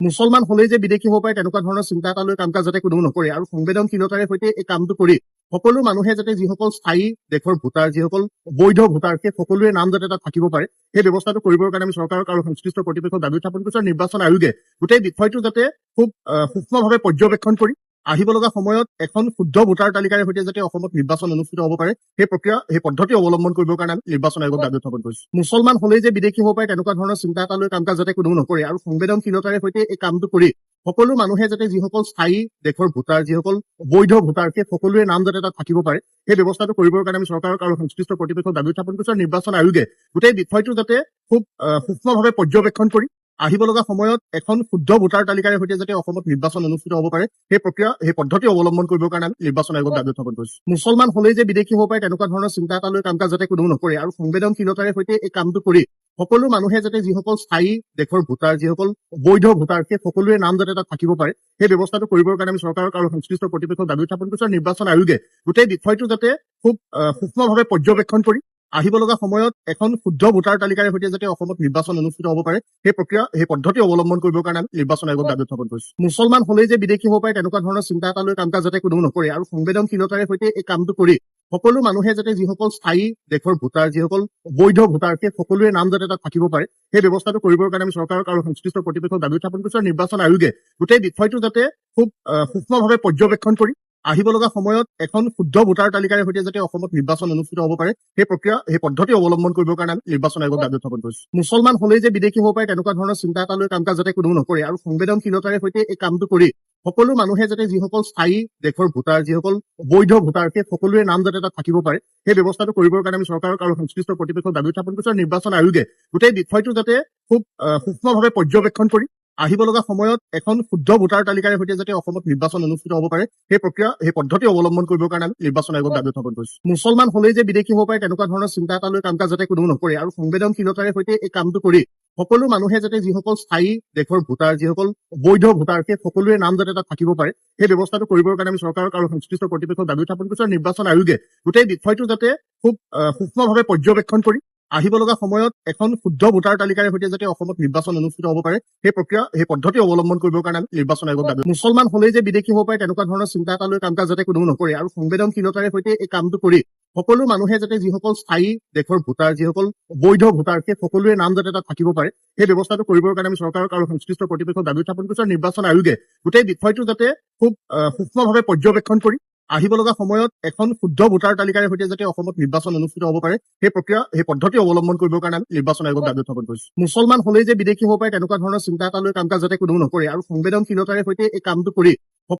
মুছলমান হলেই যে বিদেশী হ'ব পাৰে তেনেকুৱা ধৰণৰ চিন্তা এটা লৈ কাম কাজ যাতে কোনেও নকৰে আৰু সংবেদনশীলতাৰে সৈতে এই কামটো কৰি সকলো মানুহে যাতে যিসকল স্থায়ী দেশৰ ভোটাৰ যিসকল বৈধ ভোটাৰ সেই সকলোৰে নাম যাতে তাত থাকিব পাৰে সেই ব্যৱস্থাটো কৰিবৰ কাৰণে আমি চৰকাৰক আৰু সংশ্লিষ্ট কৰ্তৃপক্ষক দাবী উত্থাপন কৰিছো। নিৰ্বাচন আয়োগে গোটেই বিষয়টো যাতে খুব সূক্ষ্মভাৱে পৰ্যবেক্ষণ কৰি আহিব লগা সময়ত এখন শুদ্ধ ভোটাৰ তালিকাৰ সৈতে যাতে অসমত নিৰ্বাচন অনুষ্ঠিত হ'ব পাৰে সেই প্ৰক্ৰিয়া সেই পদ্ধতি অৱলম্বন কৰিবৰ কাৰণে আমি নিৰ্বাচন আয়োগক দাবী উত্থাপন কৰিছো। মুছলমান হলেই যে বিদেশী হ'ব পাৰে তেনেকুৱা ধৰণৰ চিন্তা এটা লৈ কাম কাজ যাতে কোনেও নকৰে আৰু সংবেদনশীলতাৰে সৈতে এই কামটো কৰি সকলো মানুহে যাতে যিসকল স্থায়ী দেশৰ ভোটাৰ যিসকল বৈধ ভোটাৰ সেই সকলোৰে নাম যাতে তাত থাকিব পাৰে সেই ব্যৱস্থাটো কৰিবৰ কাৰণে আমি চৰকাৰক আৰু সংশ্লিষ্ট কৰ্তৃপক্ষক দাবী উত্থাপন কৰিছো। নিৰ্বাচন আয়োগে গোটেই বিষয়টো যাতে খুব সূক্ষ্মভাৱে পৰ্যবেক্ষণ কৰি আহিব লগা সময়ত এখন শুদ্ধ ভোটাৰ তালিকাৰ সৈতে যাতে অসমত নিৰ্বাচন অনুষ্ঠিত হ'ব পাৰে সেই প্ৰক্ৰিয়া সেই পদ্ধতি অৱলম্বন কৰিবৰ কাৰণে আমি নিৰ্বাচন আয়োগক দাবী উত্থাপন কৰিছো। মুছলমান হলেই যে বিদেশী হ'ব পাৰে তেনেকুৱা ধৰণৰ চিন্তা এটা লৈ কাম কাজ যাতে কোনেও নকৰে আৰু সংবেদনশীলতাৰে সৈতে এই কামটো কৰি সকলো মানুহে যাতে যিসকল স্থায়ী দেশৰ ভোটাৰ যিসকল বৈধ ভোটাৰ সেই সকলোৰে নাম যাতে তাত থাকিব পাৰে সেই ব্যৱস্থাটো কৰিবৰ কাৰণে আমি চৰকাৰক আৰু সংশ্লিষ্ট কৰ্তৃপক্ষক দাবী উত্থাপন কৰিছো। নিৰ্বাচন আয়োগে গোটেই বিষয়টো যাতে খুব সূক্ষ্মভাৱে পৰ্যবেক্ষণ কৰি আহিব লগা সময়ত এখন শুদ্ধ ভোটাৰ তালিকাৰ সৈতে যাতে অসমত নিৰ্বাচন অনুষ্ঠিত হ'ব পাৰে সেই প্ৰক্ৰিয়া সেই পদ্ধতি অৱলম্বন কৰিবৰ কাৰণে আমি নিৰ্বাচন আয়োগক দাবী উত্থাপন কৰিছো। মুছলমান হলেই যে বিদেশী হ'ব পাৰে তেনেকুৱা ধৰণৰ চিন্তা এটা লৈ কাম কাজ যাতে কোনেও নকৰে আৰু সংবেদনশীলতাৰে সৈতে এই কামটো কৰি সকলো মানুহে যাতে যিসকল স্থায়ী দেশৰ ভোটাৰ যিসকল বৈধ ভোটাৰ সেই সকলোৰে নাম যাতে তাত থাকিব পাৰে সেই ব্যৱস্থাটো কৰিবৰ কাৰণে আমি চৰকাৰক আৰু সংশ্লিষ্ট কৰ্তৃপক্ষক দাবী উত্থাপন কৰিছো। নিৰ্বাচন আয়োগে গোটেই বিষয়টো যাতে খুব সূক্ষ্মভাৱে পৰ্যবেক্ষণ কৰি আহিব লগা সময়ত এখন শুদ্ধ ভোটাৰ তালিকাৰ সৈতে যাতে অসমত নিৰ্বাচন অনুষ্ঠিত হ'ব পাৰে সেই প্ৰক্ৰিয়া সেই পদ্ধতি অৱলম্বন কৰিবৰ কাৰণে আমি নিৰ্বাচন আয়োগক দাবী উত্থাপন কৰিছো। মুছলমান হলেই যে বিদেশী হ'ব পাৰে তেনেকুৱা ধৰণৰ চিন্তা এটা লৈ কাম কাজ যাতে কোনেও নকৰে আৰু সংবেদনশীলতাৰে সৈতে এই কামটো কৰি সকলো মানুহে যাতে যিসকল স্থায়ী দেশৰ ভোটাৰ যিসকল বৈধ ভোটাৰ সেই সকলোৰে নাম যাতে তাত থাকিব পাৰে সেই ব্যৱস্থাটো কৰিবৰ কাৰণে আমি চৰকাৰক আৰু সংশ্লিষ্ট কৰ্তৃপক্ষক দাবী উত্থাপন কৰিছো। নিৰ্বাচন আয়োগে গোটেই বিষয়টো যাতে খুব সূক্ষ্মভাৱে পৰ্যবেক্ষণ কৰি আহিব লগা সময়ত এখন শুদ্ধ ভোটাৰ তালিকাৰ সৈতে যাতে অসমত নিৰ্বাচন অনুষ্ঠিত হ'ব পাৰে সেই প্ৰক্ৰিয়া সেই পদ্ধতি অৱলম্বন কৰিবৰ কাৰণে আমি নিৰ্বাচন আয়োগক দাবী উত্থাপন কৰিছো। মুছলমান হলেই যে বিদেশী হ'ব পাৰে তেনেকুৱা ধৰণৰ চিন্তা এটা লৈ কাম কাজ যাতে কোনেও নকৰে আৰু সংবেদনশীলতাৰে সৈতে এই কামটো কৰি সকলো মানুহে যাতে যিসকল স্থায়ী দেশৰ ভোটাৰ যিসকল বৈধ ভোটাৰ সেই সকলোৰে নাম যাতে তাত থাকিব পাৰে সেই ব্যৱস্থাটো কৰিবৰ কাৰণে আমি চৰকাৰক আৰু সংশ্লিষ্ট কৰ্তৃপক্ষক দাবী উত্থাপন কৰিছো। নিৰ্বাচন আয়োগে গোটেই বিষয়টো যাতে খুব সূক্ষ্মভাৱে পৰ্যবেক্ষণ কৰি আহিব লগা সময়ত এখন শুদ্ধ ভোটাৰ তালিকাৰ সৈতে যাতে অসমত নিৰ্বাচন অনুষ্ঠিত হ'ব পাৰে সেই প্ৰক্ৰিয়া সেই পদ্ধতি অৱলম্বন কৰিবৰ কাৰণে আমি নিৰ্বাচন আয়োগক দাবী মুছলমান হলেই যে বিদেশী হ'ব পাৰে তেনেকুৱা ধৰণৰ চিন্তা এটা লৈ কাম কাজ যাতে কোনেও নকৰে আৰু সংবেদনশীলতাৰে সৈতে এই কামটো কৰি সকলো মানুহে যাতে যিসকল স্থায়ী দেশৰ ভোটাৰ যিসকল বৈধ ভোটাৰ সেই সকলোৰে নাম যাতে তাত থাকিব পাৰে সেই ব্যৱস্থাটো কৰিবৰ কাৰণে আমি চৰকাৰক আৰু সংশ্লিষ্ট কৰ্তৃপক্ষক দাবী উত্থাপন কৰিছো। নিৰ্বাচন আয়োগে গোটেই বিষয়টো যাতে খুব সূক্ষ্মভাৱে পৰ্যবেক্ষণ কৰি আহিব লগা সময়ত এখন শুদ্ধ ভোটাৰ তালিকাৰ সৈতে যাতে অসমত নিৰ্বাচন অনুষ্ঠিত হ'ব পাৰে সেই প্ৰক্ৰিয়া সেই পদ্ধতি অৱলম্বন কৰিবৰ কাৰণে আমি নিৰ্বাচন আয়োগক দাবী উত্থাপন কৰিছো। মুছলমান হলেই যে বিদেশী হ'ব পাৰে তেনেকুৱা ধৰণৰ চিন্তা এটা লৈ কাম কাজ যাতে কোনেও নকৰে আৰু সংবেদনশীলতাৰে সৈতে এই কামটো কৰি